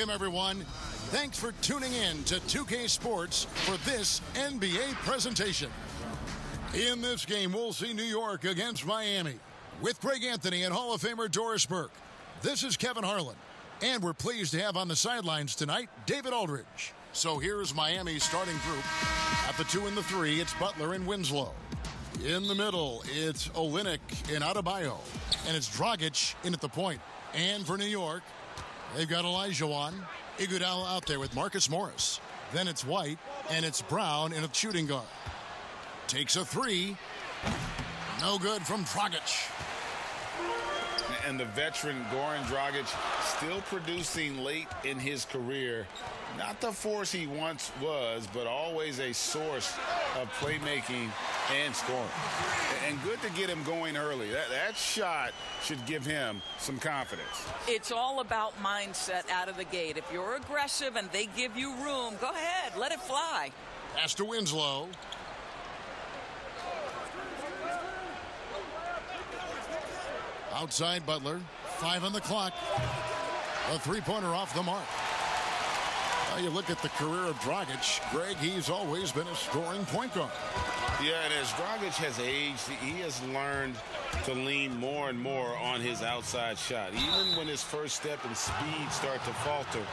Welcome, everyone. Thanks for tuning in to 2K Sports for this NBA presentation. In this game, we'll see New York against Miami with Greg Anthony and Hall of Famer Doris Burke. This is Kevin Harlan, and we're pleased to have on the sidelines tonight David Aldridge. So here's Miami's starting group. At the 2 and the 3, it's Butler and Winslow. In the middle, it's Olynyk and Adebayo, and it's Dragic in at the point. And for New York, they've got Dwyane, Iguodala out there with Marcus Morris. Then it's White, and it's Brown in a shooting guard. Takes a 3. No good from Dragic. And the veteran Goran Dragic still producing late in his career. Not the force he once was, but always a source of playmaking and scoring. And good to get him going early. That shot should give him some confidence. It's all about mindset out of the gate. If you're aggressive and they give you room, go ahead, let it fly. Pass to Winslow. Outside Butler. 5 on the clock. A three-pointer off the mark. Now you look at the career of Dragic. Greg, he's always been a scoring point guard. Yeah, and as Dragic has aged, he has learned to lean more and more on his outside shot. Even when his first step and speed start to falter,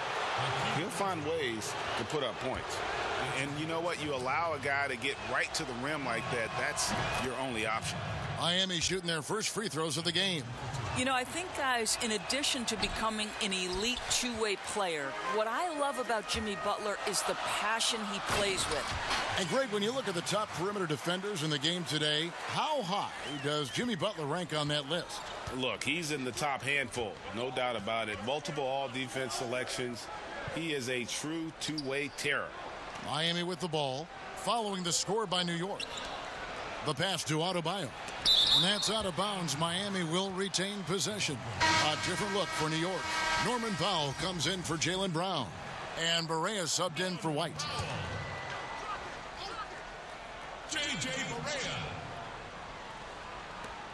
he'll find ways to put up points. And you know what? You allow a guy to get right to the rim like that, that's your only option. Miami shooting their first free throws of the game. You know, I think, guys, in addition to becoming an elite two-way player, what I love about Jimmy Butler is the passion he plays with. And, Greg, when you look at the top perimeter defenders in the game today, how high does Jimmy Butler rank on that list? Look, he's in the top handful, no doubt about it. Multiple all-defense selections. He is a true two-way terror. Miami with the ball, following the score by New York. The pass to Adebayo. And that's out of bounds. Miami will retain possession. A different look for New York. Norman Powell comes in for Jaylen Brown. And Barea subbed in for White. J.J. Barea.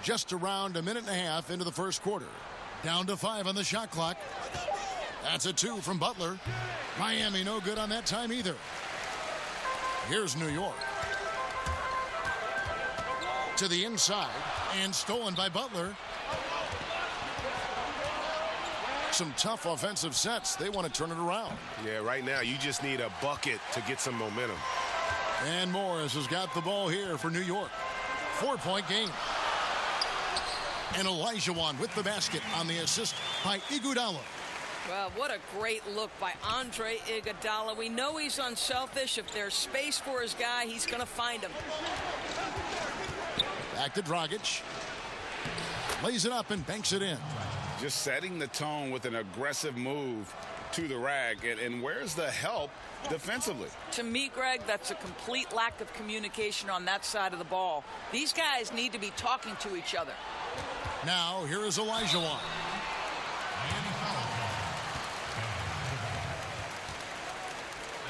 Just around a minute and a half into the first quarter. Down to 5 on the shot clock. That's a 2 from Butler. Miami no good on that time either. Here's New York. To the inside, and stolen by Butler. Some tough offensive sets. They want to turn it around. Yeah, right now you just need a bucket to get some momentum. And Morris has got the ball here for New York. 4-point game. And Dwyane with the basket on the assist by Iguodala. Well, what a great look by Andre Iguodala. We know he's unselfish. If there's space for his guy, he's going to find him. Back to Dragic. Lays it up and banks it in. Just setting the tone with an aggressive move to the rack. And where's the help defensively? To me, Greg, that's a complete lack of communication on that side of the ball. These guys need to be talking to each other. Now, here is Dwyane.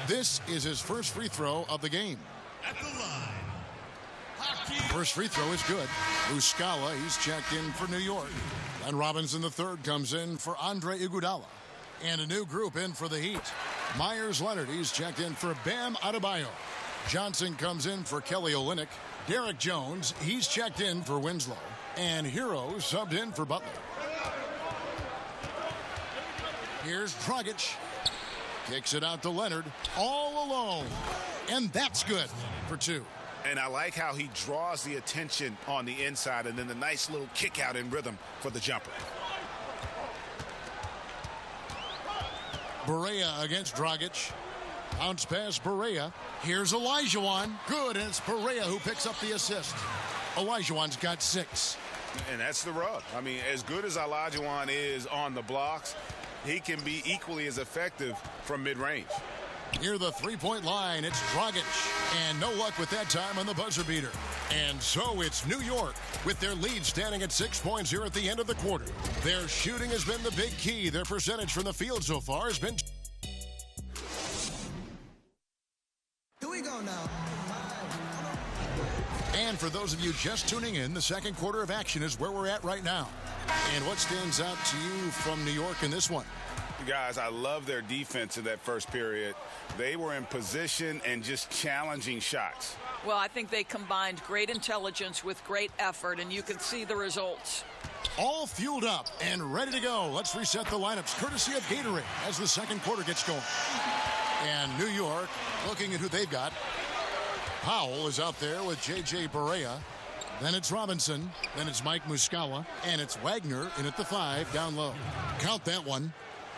This is his first free throw of the game. At the line. First free throw is good. Muscala, he's checked in for New York. And Robinson III comes in for Andre Iguodala. And a new group in for the Heat. Myers Leonard, he's checked in for Bam Adebayo. Johnson comes in for Kelly Olynyk. Derek Jones, he's checked in for Winslow. And Hero subbed in for Butler. Here's Dragic. Kicks it out to Leonard. All alone. And that's good for 2. And I like how he draws the attention on the inside and then the nice little kick out in rhythm for the jumper. Barea against Dragic. Bounce pass Barea. Here's Dwyane. Good, and it's Barea who picks up the assist. Olajuwon's got 6. And that's the rub. I mean, as good as Olajuwon is on the blocks, he can be equally as effective from mid-range. Near the three-point line, it's Dragic. And no luck with that time on the buzzer beater. And so it's New York with their lead standing at 6 points here at the end of the quarter. Their shooting has been the big key. Their percentage from the field so far has been... Here we go now. And for those of you just tuning in, the second quarter of action is where we're at right now. And what stands out to you from New York in this one? Guys, I love their defense in that first period. They were in position and just challenging shots. Well, I think they combined great intelligence with great effort, and you can see the results. All fueled up and ready to go. Let's reset the lineups courtesy of Gatorade as the second quarter gets going. And New York looking at who they've got. Powell is out there with J.J. Barea. Then it's Robinson. Then it's Mike Muscala. And it's Wagner in at the 5 down low. Count that one.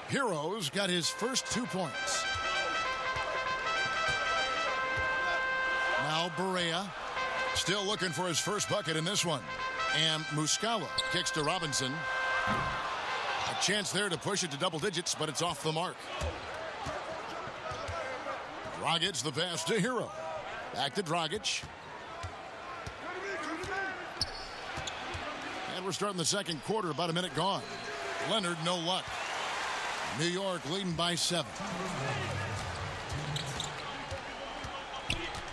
Hero's got his first 2 points. Now Barea still looking for his first bucket in this one. And Muscala kicks to Robinson. A chance there to push it to double digits, but it's off the mark. Dragic the pass to Hero. Back to Dragic. And we're starting the second quarter, about a minute gone. Leonard, no luck. New York leading by 7.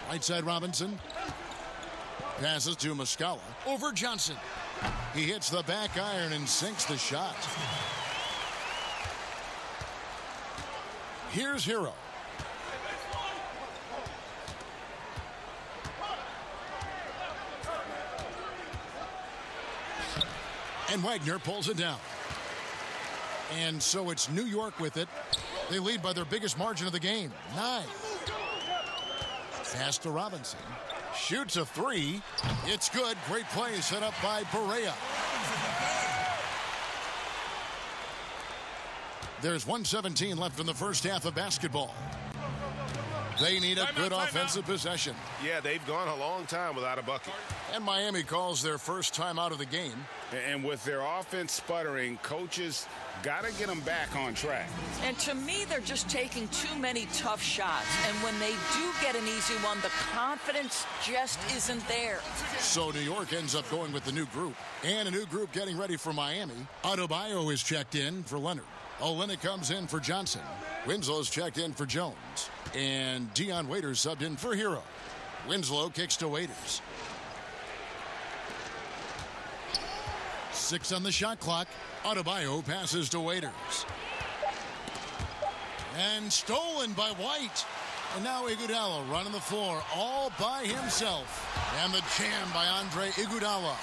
Right side Robinson. Passes to Muscala. Over Johnson. He hits the back iron and sinks the shot. Here's Hero. And Wagner pulls it down. And so it's New York with it. They lead by their biggest margin of the game, 9. Pass to Robinson. Shoots a 3. It's good. Great play set up by Barea. There's 1:17 left in the first half of basketball. They need a good offensive possession. Yeah, they've gone a long time without a bucket. And Miami calls their first time out of the game. And with their offense sputtering, coaches got to get them back on track. And to me, they're just taking too many tough shots. And when they do get an easy one, the confidence just isn't there. So New York ends up going with the new group. And a new group getting ready for Miami. Adebayo is checked in for Leonard. Olynyk comes in for Johnson. Winslow's checked in for Jones. And Dion Waiters subbed in for Hero. Winslow kicks to Waiters. 6 on the shot clock. Adebayo passes to Waiters. And stolen by White. And now Iguodala running the floor all by himself. And the jam by Andre Iguodala.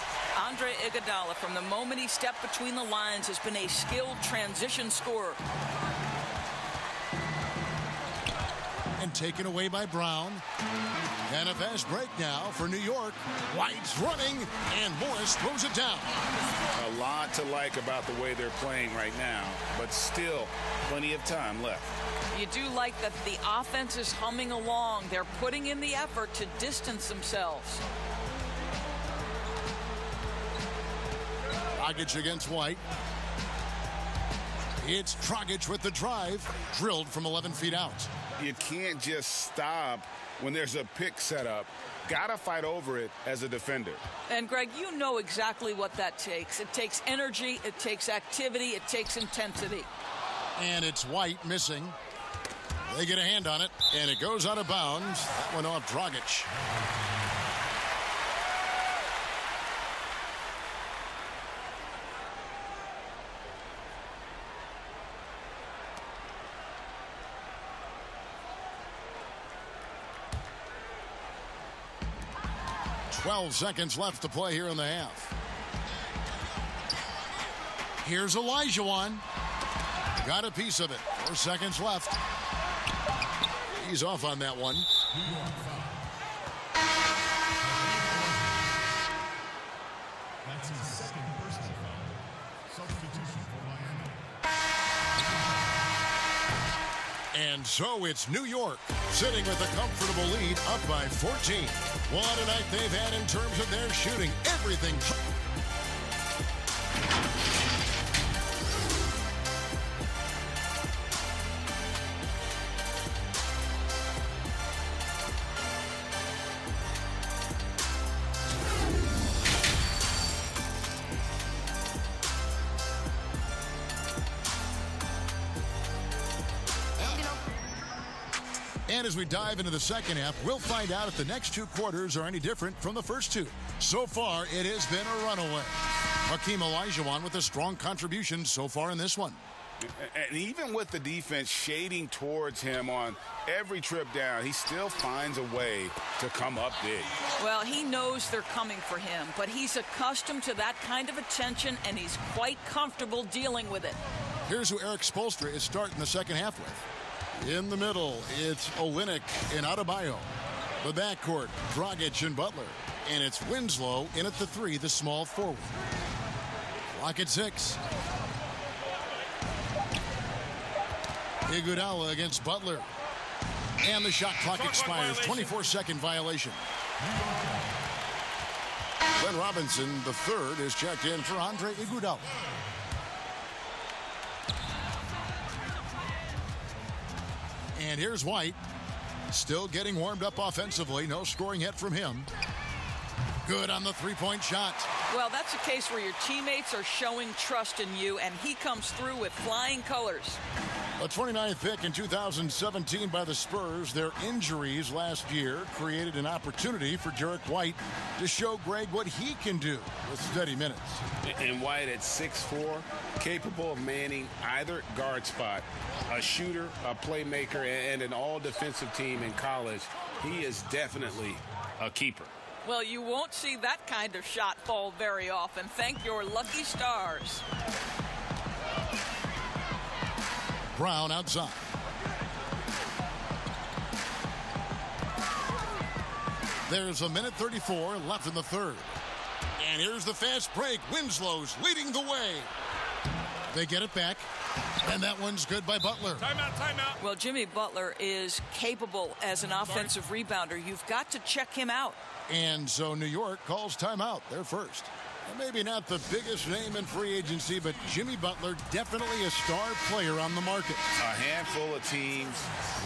Andre Iguodala, from the moment he stepped between the lines, has been a skilled transition scorer. And taken away by Brown. And a fast break now for New York. White's running, and Morris throws it down. A lot to like about the way they're playing right now, but still plenty of time left. You do like that the offense is humming along. They're putting in the effort to distance themselves. Dragic against White. It's Dragic with the drive. Drilled from 11 feet out. You can't just stop when there's a pick set up. Gotta fight over it as a defender. And Greg, you know exactly what that takes. It takes energy, it takes activity, it takes intensity. And it's White missing. They get a hand on it, and it goes out of bounds. That went off Dragic. Twelve seconds left to play here in the half. Here's Olajuwon. Got a piece of it. 4 seconds left. He's off on that one. That's his second personal foul. Substitution for Miami. And so it's New York sitting with a comfortable lead up by 14. What a night they've had in terms of their shooting. Everything. And as we dive into the second half, we'll find out if the next 2 quarters are any different from the first 2. So far, it has been a runaway. Hakeem Olajuwon with a strong contribution so far in this one. And even with the defense shading towards him on every trip down, he still finds a way to come up big. Well, he knows they're coming for him, but he's accustomed to that kind of attention, and he's quite comfortable dealing with it. Here's who Eric Spoelstra is starting the second half with. In the middle, it's Olynyk and Adebayo. The backcourt, Dragic and Butler. And it's Winslow in at the 3, the small forward. Clock at 6. Iguodala against Butler. And the shot clock expires. 24-second violation. Glenn Robinson, the third, is checked in for Andre Iguodala. And here's White. Still getting warmed up offensively. No scoring yet from him. Good on the three-point shot. Well, that's a case where your teammates are showing trust in you, and he comes through with flying colors. A 29th pick in 2017 by the Spurs. Their injuries last year created an opportunity for Derek White to show Greg what he can do with steady minutes. And White at 6'4", capable of manning either guard spot, a shooter, a playmaker, and an all-defensive team in college. He is definitely a keeper. Well, you won't see that kind of shot fall very often. Thank your lucky stars. Brown outside. There's a minute 34 left in the third. And here's the fast break. Winslow's leading the way. They get it back. And that one's good by Butler. Timeout. Well, Jimmy Butler is capable as an offensive rebounder. You've got to check him out. And so New York calls timeout. They're first. And maybe not the biggest name in free agency, but Jimmy Butler, definitely a star player on the market. A handful of teams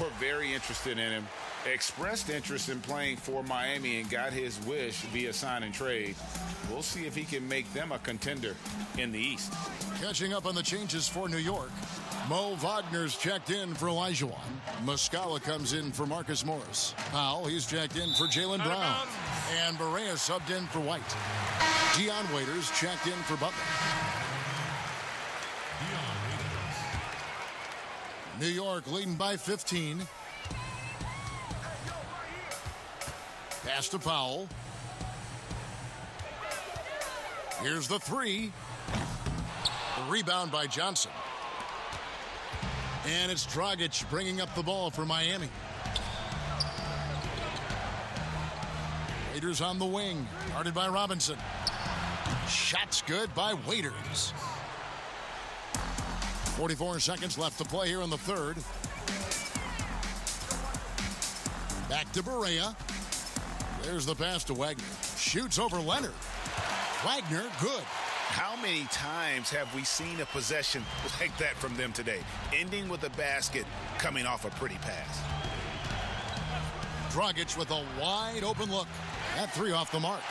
were very interested in him, expressed interest in playing for Miami, and got his wish via sign and trade. We'll see if he can make them a contender in the East. Catching up on the changes for New York. Mo Wagner's checked in for Olajuwon. Muscala comes in for Marcus Morris. Powell, he's checked in for Jaylen Brown. And Barea subbed in for White. Dion Waiters checked in for Butler. New York leading by 15. Pass to Powell. Here's the three. A rebound by Johnson. And it's Dragic bringing up the ball for Miami. Waiters on the wing. Guarded by Robinson. Shots good by Waiters. 44 seconds left to play here in the third. Back to Barea. There's the pass to Wagner. Shoots over Leonard. Wagner, good. How many times have we seen a possession like that from them today? Ending with a basket, coming off a pretty pass. Dragic with a wide open look. That three off the mark.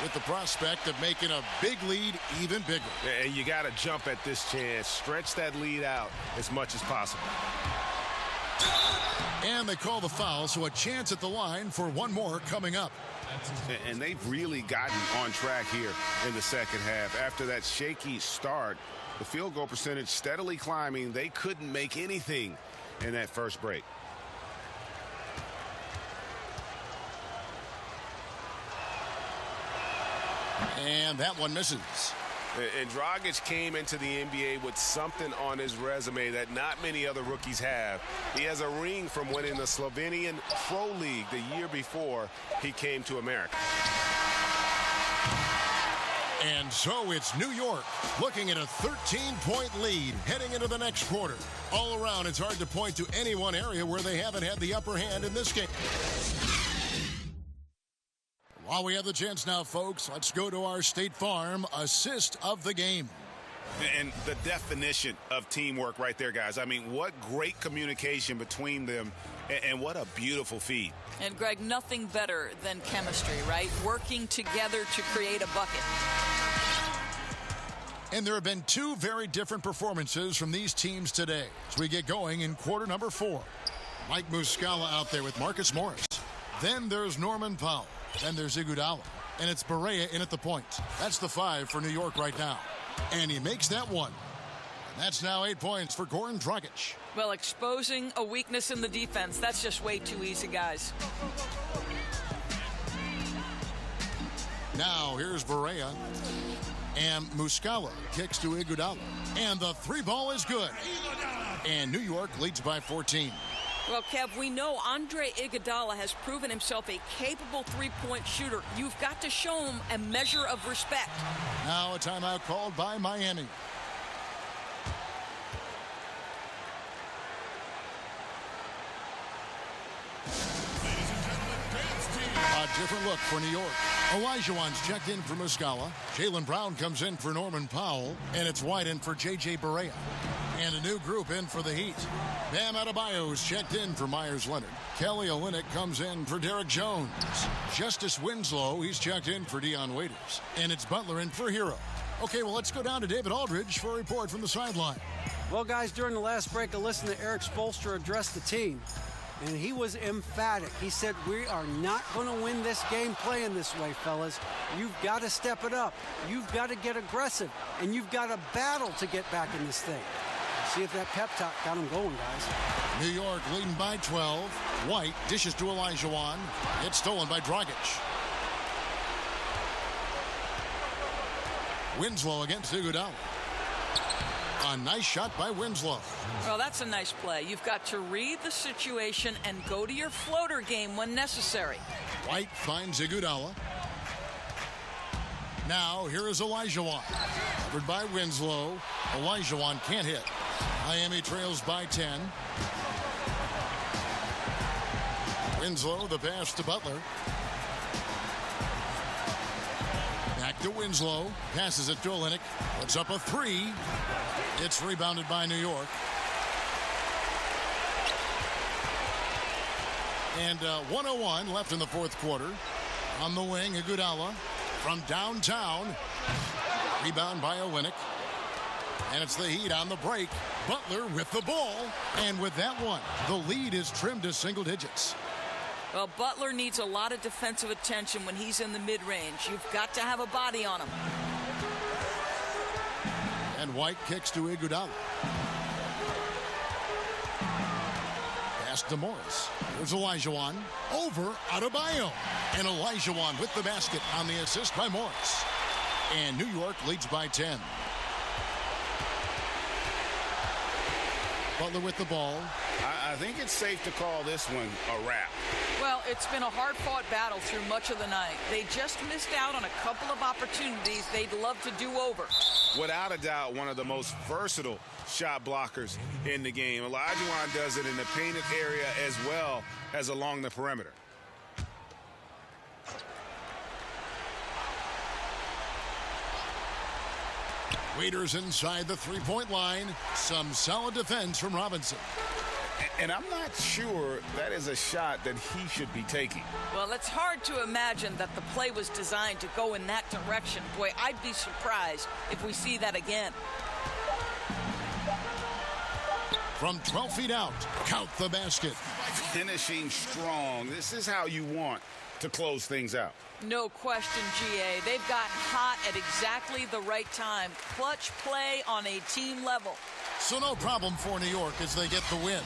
With the prospect of making a big lead even bigger. And you got to jump at this chance. Stretch that lead out as much as possible. And they call the foul, so a chance at the line for one more coming up. And they've really gotten on track here in the second half. After that shaky start, the field goal percentage steadily climbing. They couldn't make anything in that first break. And that one misses. And Dragic came into the NBA with something on his resume that not many other rookies have. He has a ring from winning the Slovenian Pro League the year before he came to America. And so it's New York looking at a 13-point lead heading into the next quarter. All around, it's hard to point to any one area where they haven't had the upper hand in this game. While we have the chance now, folks, let's go to our State Farm assist of the game. And the definition of teamwork right there, guys. I mean, what great communication between them, and what a beautiful feed. And, Greg, nothing better than chemistry, right? Working together to create a bucket. And there have been two very different performances from these teams today as we get going in quarter number 4. Mike Muscala out there with Marcus Morris. Then there's Norman Powell. Then there's Iguodala. And it's Barea in at the point. That's the 5 for New York right now. And he makes that one. That's now 8 points for Goran Dragic. Well, exposing a weakness in the defense, that's just way too easy, guys. Now here's Barea. And Muscala kicks to Iguodala. And the three ball is good. And New York leads by 14. Well, Kev, we know Andre Iguodala has proven himself a capable three-point shooter. You've got to show him a measure of respect. Now a timeout called by Miami. A different look for New York. Olajuwon's checked in for Muscala. Jaylen Brown comes in for Norman Powell. And it's White in for J.J. Barea. And a new group in for the Heat. Bam Adebayo's checked in for Myers Leonard. Kelly Olynyk comes in for Derek Jones. Justice Winslow, he's checked in for Dion Waiters. And it's Butler in for Hero. Okay, well, let's go down to David Aldridge for a report from the sideline. Well, guys, during the last break, I listened to Eric Spoelstra address the team. And he was emphatic. He said, we are not going to win this game playing this way, fellas. You've got to step it up. You've got to get aggressive. And you've got to battle to get back in this thing. See if that pep talk got him going, guys. New York leading by 12. White dishes to Olajuwon. It's stolen by Dragic. Winslow against Iguodala. A nice shot by Winslow. Well, that's a nice play. You've got to read the situation and go to your floater game when necessary. White finds Iguodala. Now, here is Olajuwon. Covered by Winslow. Olajuwon can't hit. Miami trails by 10. Winslow, the pass to Butler. Back to Winslow. Passes it to Olynyk. Puts up a three. It's rebounded by New York. And 1:01 left in the fourth quarter. On the wing, Iguodala from downtown. Rebound by Olynyk. And it's the Heat on the break. Butler with the ball. And with that one, the lead is trimmed to single digits. Well, Butler needs a lot of defensive attention when he's in the mid-range. You've got to have a body on him. And White kicks to Iguodala. Pass to Morris. Here's Olajuwon. Over Adebayo. And Olajuwon with the basket on the assist by Morris. And New York leads by 10. Butler with the ball. I think it's safe to call this one a wrap. Well, it's been a hard-fought battle through much of the night. They just missed out on a couple of opportunities they'd love to do over. Without a doubt, one of the most versatile shot blockers in the game. Olajuwon does it in the painted area as well as along the perimeter. Waiters inside the three-point line. Some solid defense from Robinson. And I'm not sure that is a shot that he should be taking. Well, it's hard to imagine that the play was designed to go in that direction. Boy, I'd be surprised if we see that again. From 12 feet out, count the basket. Finishing strong. This is how you want to close things out. No question, GA. They've gotten hot at exactly the right time. Clutch play on a team level. So no problem for New York as they get the win.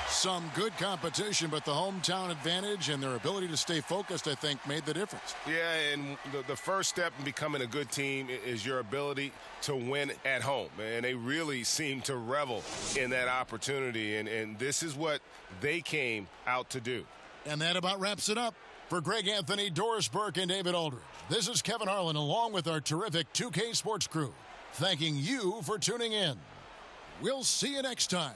Some good competition, but the hometown advantage and their ability to stay focused, I think, made the difference. Yeah, and the first step in becoming a good team is your ability to win at home. And they really seem to revel in that opportunity, and this is what they came out to do. And that about wraps it up. For Greg Anthony, Doris Burke, and David Aldridge, this is Kevin Harlan along with our terrific 2K Sports crew, thanking you for tuning in. We'll see you next time.